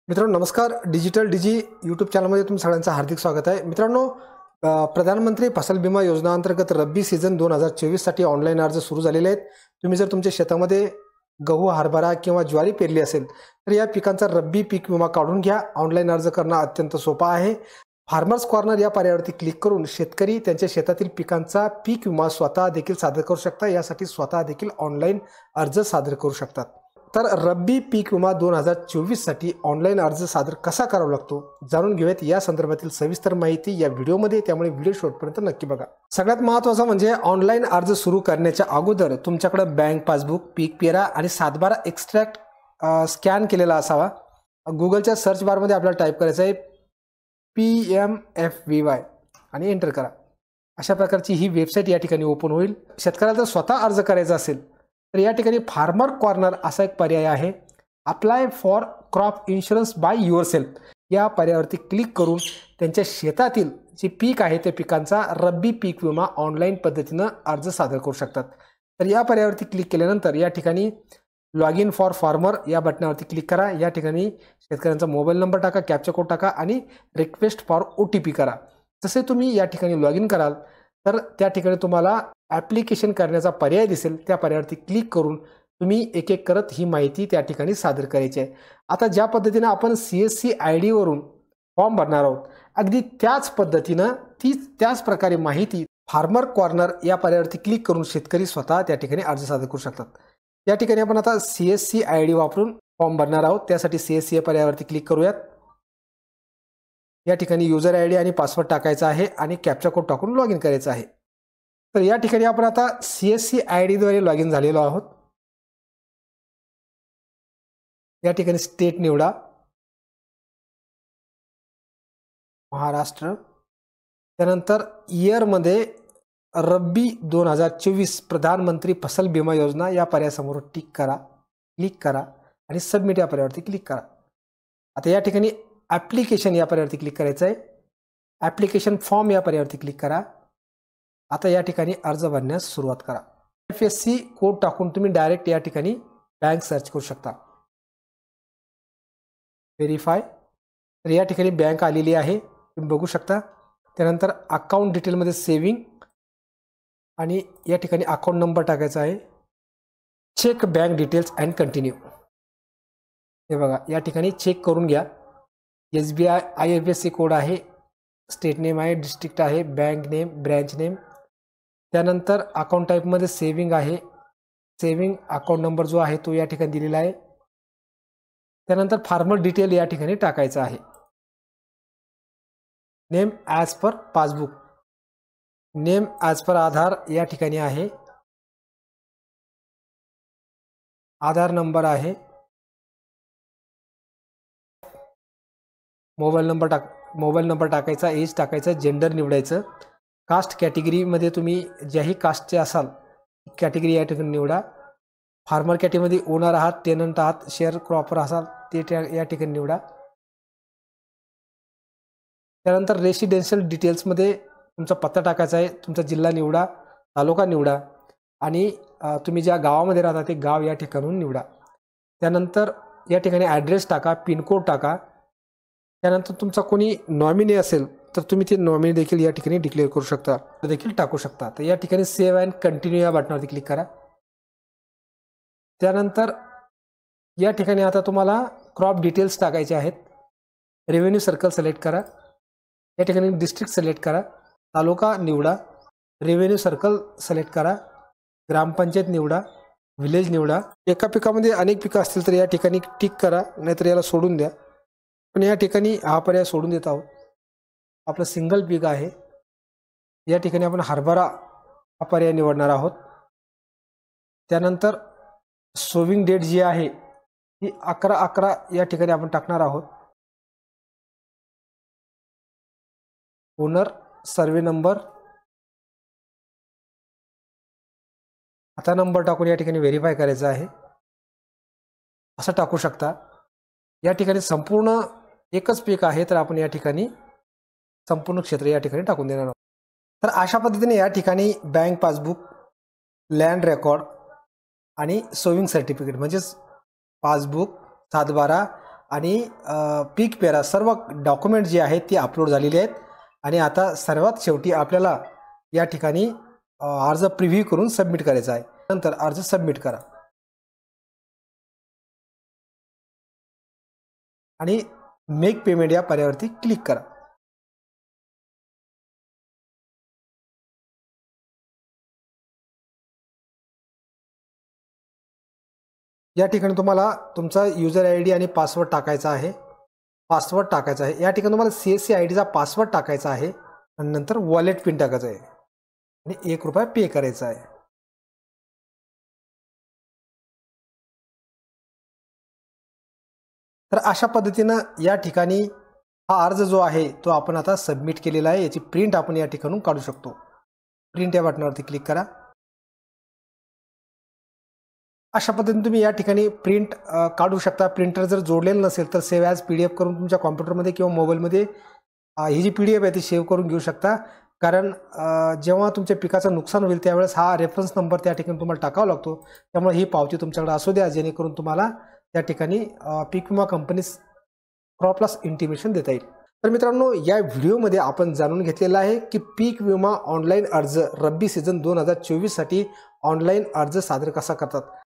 मित्रांनो नमस्कार. डिजिटल डीजी यूट्यूब चॅनलमध्ये तुमचं सगळ्यांचं हार्दिक स्वागत आहे. मित्रांनो, प्रधानमंत्री फसल विमा योजना अंतर्गत रब्बी सीझन 2024 साठी ऑनलाईन अर्ज सुरू झालेले आहेत. तुम्ही जर तुमच्या शेतामध्ये गहू, हरभरा किंवा ज्वारी पेरली असेल तर या पिकांचा रब्बी पीक विमा काढून घ्या. ऑनलाईन अर्ज करणं अत्यंत सोपं आहे. फार्मर्स कॉर्नर या पर्यायावरती क्लिक करून शेतकरी त्यांच्या शेतातील पिकांचा पीक विमा स्वतः देखील सादर करू शकतात. यासाठी स्वतः देखील ऑनलाईन अर्ज सादर करू शकतात. तर रब्बी पीक विमा 2024 साठी ऑनलाईन अर्ज सादर कसा करावा लागतो जाणून घेऊयात. या संदर्भातील सविस्तर माहिती या व्हिडिओमध्ये, त्यामुळे व्हिडिओ शेवटपर्यंत नक्की बघा. सगळ्यात महत्त्वाचं म्हणजे ऑनलाईन अर्ज सुरू करण्याच्या अगोदर तुमच्याकडे बँक पासबुक, पीक पेरा आणि 7/12 एक्स्ट्रॅक्ट स्कॅन केलेला असावा. गुगलच्या सर्च बारमध्ये आपल्याला टाईप करायचं आहे PMFVY आणि एंटर करा. अशा प्रकारची ही वेबसाईट या ठिकाणी ओपन होईल. शेतकऱ्याला जर स्वतः अर्ज करायचा असेल तर या ठिकाणी फार्मर कॉर्नर असा एक पर्याय आहे. Apply for crop insurance by yourself या पर्यायावरती क्लिक करून त्यांच्या शेतातील जे पीक आहे त्या पिकांचा रब्बी पीक विमा ऑनलाईन पद्धतीनं अर्ज सादर करू शकतात. तर या पर्यायावरती क्लिक केल्यानंतर या ठिकाणी लॉग इन फॉर फार्मर या बटनावरती क्लिक करा. या ठिकाणी शेतकऱ्यांचा मोबाईल नंबर टाका, कॅप्चा कोड टाका आणि रिक्वेस्ट फॉर OTP करा. जसे तुम्ही या ठिकाणी लॉग इन कराल तर त्या ठिकाणी तुम्हाला ॲप्लिकेशन करण्याचा पर्याय दिसेल. त्या पर्यायावरती क्लिक करून तुम्ही एक एक करत ही माहिती त्या ठिकाणी सादर करायची आहे. आता ज्या पद्धतीनं आपण CSC ID वरून फॉर्म भरणार आहोत, अगदी त्याच पद्धतीनं त्याच प्रकारे माहिती फार्मर कॉर्नर या पर्यायावरती क्लिक करून शेतकरी स्वतः त्या ठिकाणी अर्ज सादर करू शकतात. या ठिकाणी आपण आता CSC ID वापरून फॉर्म भरणार आहोत. त्यासाठी CSC या पर्यायावरती क्लिक करूयात. या ठिकाणी युजर ID आणि पासवर्ड टाकायचा आहे आणि कॅप्चा कोड टाकून लॉग इन करायचं आहे. तर या ठिकाणी आपण आता CSC ID द्वारे लॉग इन झालेलो आहोत. या ठिकाणी स्टेट निवडा, महाराष्ट्र. त्यानंतर इयरमध्ये रब्बी 2024 प्रधानमंत्री फसल विमा योजना या पर्यायासमोर क्लिक करा आणि सबमिट या पर्यायावरती क्लिक करा. आता या ठिकाणी ॲप्लिकेशन या पर्यायावरती क्लिक करायचं आहे. ॲप्लिकेशन फॉर्म या पर्यायावरती क्लिक करा. आता या ठिकाणी अर्ज भरण्यास सुरुवात करा. FSC कोड टाकून तुम्ही डायरेक्ट या ठिकाणी बँक सर्च करू शकता. व्हेरीफाय. तर या ठिकाणी बँक आलेली आहे, तुम्ही बघू शकता. त्यानंतर अकाउंट डिटेलमध्ये सेविंग आणि या ठिकाणी अकाउंट नंबर टाकायचा आहे. Check bank details and continue. हे बघा, या ठिकाणी चेक करून घ्या. SBI IFSC कोड आहे, स्टेट नेम आहे, डिस्ट्रिक्ट आहे, बँक नेम, ब्रँच नेम. त्यानंतर अकाउंट टाईपमध्ये सेविंग आहे. सेविंग अकाउंट नंबर जो आहे तो या ठिकाणी दिलेला आहे. त्यानंतर फार्मर डिटेल या ठिकाणी टाकायचं आहे. Name as per passbook, name as per Aadhaar या ठिकाणी आहे. आधार नंबर आहे. मोबाईल नंबर टाकायचा, एज टाकायचा, जेंडर निवडायचं. कास्ट कॅटेगरीमध्ये तुम्ही ज्याही कास्टचे असाल कॅटेगरी या ठिकाणी निवडा. फार्मर कॅटेगरीमध्ये ओनर आहात, टेनंट आहात, शेअर क्रॉपर असाल ते या ठिकाणी निवडा. त्यानंतर रेसिडेन्शियल डिटेल्समध्ये तुमचा पत्ता टाकायचा आहे. तुमचा जिल्हा निवडा, तालुका निवडा आणि तुम्ही ज्या गावामध्ये राहता ते गाव या ठिकाणून निवडा. त्यानंतर या ठिकाणी ॲड्रेस टाका, पिनकोड टाका. त्यानंतर तुमचा कोणी नॉमिनी असेल तर तुम्ही ते नॉमिनी देखील या ठिकाणी डिक्लेअर करू शकता, देखील टाकू शकता. तर या ठिकाणी सेव्ह अँड कंटिन्यू या बटनावरती क्लिक करा. त्यानंतर या ठिकाणी आता तुम्हाला क्रॉप डिटेल्स टाकायचे आहेत. रेव्हेन्यू सर्कल सिलेक्ट करा. या ठिकाणी डिस्ट्रिक्ट सिलेक्ट करा, तालुका निवडा, रेव्हेन्यू सर्कल सिलेक्ट करा, ग्रामपंचायत निवडा, विलेज निवडा. एका पिकामध्ये अनेक पिकं असतील तर या ठिकाणी टिक करा, नाहीतर याला सोडून द्या. पण या ठिकाणी हा पर्याय सोडून देत आहोत. आपलं सिंगल पीक आहे. या ठिकाणी आपण हरभरा हा पर्याय निवडणार आहोत. त्यानंतर सोविंग डेट जी आहे ती 11/11 या ठिकाणी आपण टाकणार आहोत. ओनर, सर्वे नंबर, आता नंबर टाकून या ठिकाणी व्हेरीफाय करायचं आहे. असं टाकू शकता. या ठिकाणी संपूर्ण एकच पीक आहे तर आपण या ठिकाणी संपूर्ण क्षेत्र या ठिकाणी टाकून देणार आहोत. तर अशा पद्धतीने या ठिकाणी बँक पासबुक, लँड रेकॉर्ड आणि सोविंग सर्टिफिकेट म्हणजेच पासबुक, 7/12 आणि पीक पेरा सर्व डॉक्युमेंट जे आहेत ती अपलोड झालेली आहेत. आणि आता सर्वात शेवटी आपल्याला या ठिकाणी अर्ज प्रिव्ह्यू करून सबमिट करायचा आहे. नंतर अर्ज सबमिट करा आणि मेक पेमेंट या पर्यायावरती क्लिक करा. या ठिकाणी तुम्हाला तुमचा युजर ID आणि पासवर्ड टाकायचा आहे. या ठिकाणी तुम्हाला CSC ID चा पासवर्ड टाकायचा आहे आणि नंतर वॉलेट पिन टाकायचा आहे आणि ₹1 पे करायचा आहे. तर अशा पद्धतीनं या ठिकाणी हा अर्ज जो आहे तो आपण आता सबमिट केलेला आहे. याची प्रिंट आपण या ठिकाणून काढू शकतो. प्रिंट या बटनावरती क्लिक करा. अशा पद्धतीने तुम्ही या ठिकाणी प्रिंट काढू शकता. प्रिंटर जर जोडलेलं नसेल तर सेव्ह ॲज PDF करून तुमच्या कॉम्प्युटरमध्ये किंवा मोबाईलमध्ये ही जी PDF आहे ती सेव्ह करून घेऊ शकता. कारण जेव्हा तुमच्या पिकाचं नुकसान होईल त्यावेळेस हा रेफरन्स नंबर त्या ठिकाणी तुम्हाला टाकावा लागतो. त्यामुळे ही पावती तुमच्याकडे असू द्या जेणेकरून तुम्हाला त्या ठिकाणी पीक विमा कंपनीस क्रॉप लॉस इंटिमेशन देता येईल. तर मित्रांनो, या व्हिडिओमध्ये आपण जाणून घेतलेलं आहे की पीक विमा ऑनलाईन अर्ज रब्बी सीझन 2024 साठी ऑनलाईन अर्ज सादर कसा करतात.